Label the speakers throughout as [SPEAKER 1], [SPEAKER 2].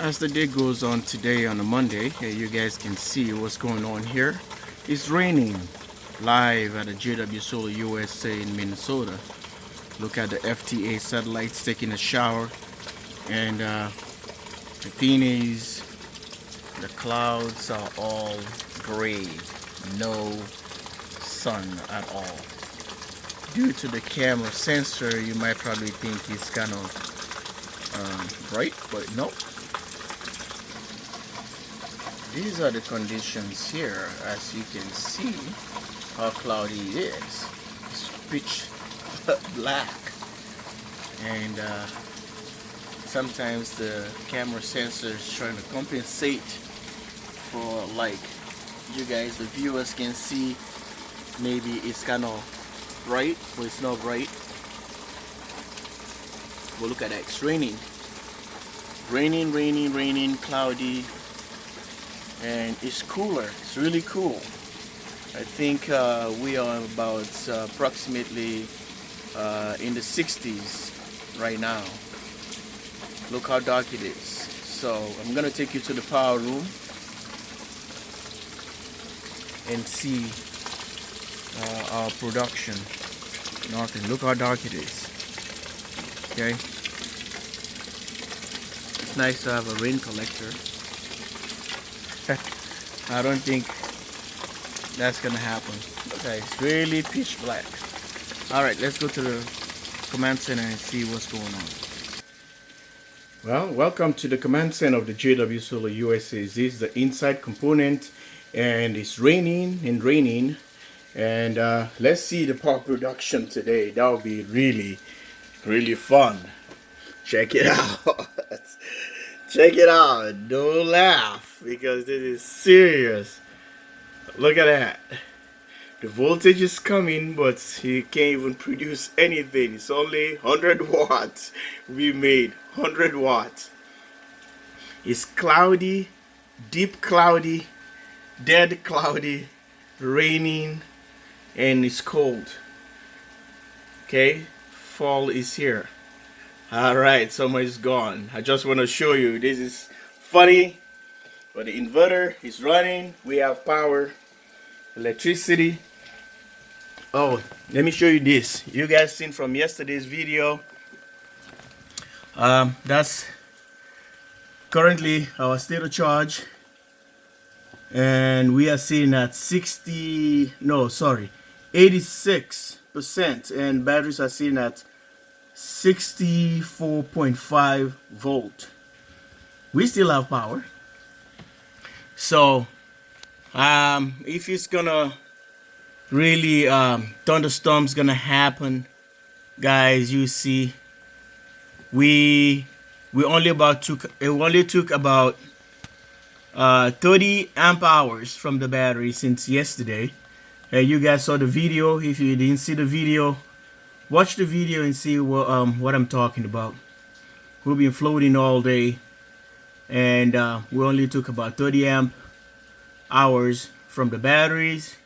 [SPEAKER 1] As the day goes on today on a Monday, you guys can see what's going on here. It's raining live at the JW Solar USA in Minnesota. Look at the FTA satellites taking a shower, and the thing is, the clouds are all gray, no sun at all. Due to the camera sensor, you might probably think it's kind of bright, but no. These are the conditions here. As you can see how cloudy it is. It's pitch black, and sometimes the camera sensor is trying to compensate for, like, you guys, the viewers can see, maybe it's kind of bright, but it's not bright. But look at that, it's raining, raining, cloudy, and it's cooler. It's really cool. I think we are about approximately in the 60s right now. Look how dark it is. So I'm gonna take you to the power room and see our production. Nothing. Look how dark it is. Okay. It's nice to have a rain collector. I don't think that's gonna happen. Okay, it's really pitch black. Alright, let's go to the command center and see what's going on. Well, welcome to the command center of the JW Solar USA. This is the inside component, and it's raining and raining. And let's see the power production today. That will be really fun. Check it out. Check it out. Don't laugh, because this is serious. Look at that. The voltage is coming, but you can't even produce anything. It's only 100 watts. We made 100 watts. It's cloudy, deep cloudy, dead cloudy, raining, and it's cold. Okay, fall is here. Alright, summer is gone. I just want to show you, this is funny, but the inverter is running. We have power, electricity. Oh, let me show you this. You guys seen from yesterday's video. That's currently our state of charge, and we are sitting at 86%, and batteries are sitting at 64.5 volt. We still have power. So if it's gonna really thunderstorms gonna happen, guys, you see, we only took about 30 amp hours from the battery since yesterday. You guys saw the video. If you didn't see the video, watch the video and see what I'm talking about. We've been floating all day, and we only took about 30 amp hours from the batteries,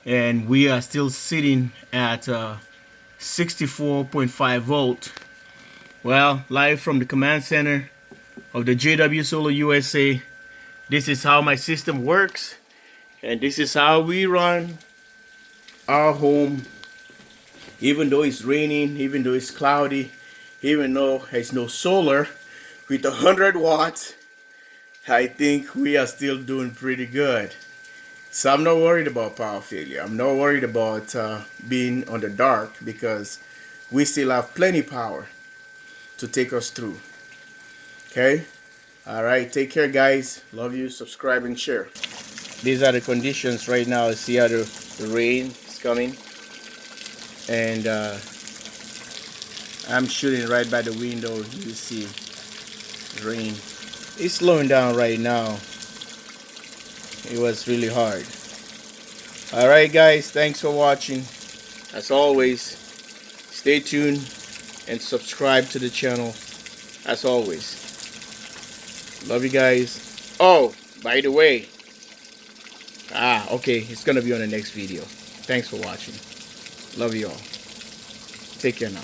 [SPEAKER 1] and we are still sitting at 64.5 volt. Well, live from the command center of the JW Solar USA, this is how my system works, and this is how we run our home. Even though it's raining, even though it's cloudy, even though there's no solar, with 100 watts, I think we are still doing pretty good. So I'm not worried about power failure. I'm not worried about being on the dark, because we still have plenty power to take us through. Okay? Alright, take care, guys. Love you. Subscribe and share. These are the conditions right now. See how the rain is coming. And I'm shooting right by the window. You see rain. It's slowing down right now. It was really hard. Alright, guys, thanks for watching. As always, stay tuned and subscribe to the channel. As always, love you guys. Oh, by the way, okay, it's gonna be on the next video. Thanks for watching. Love you all. Take care now.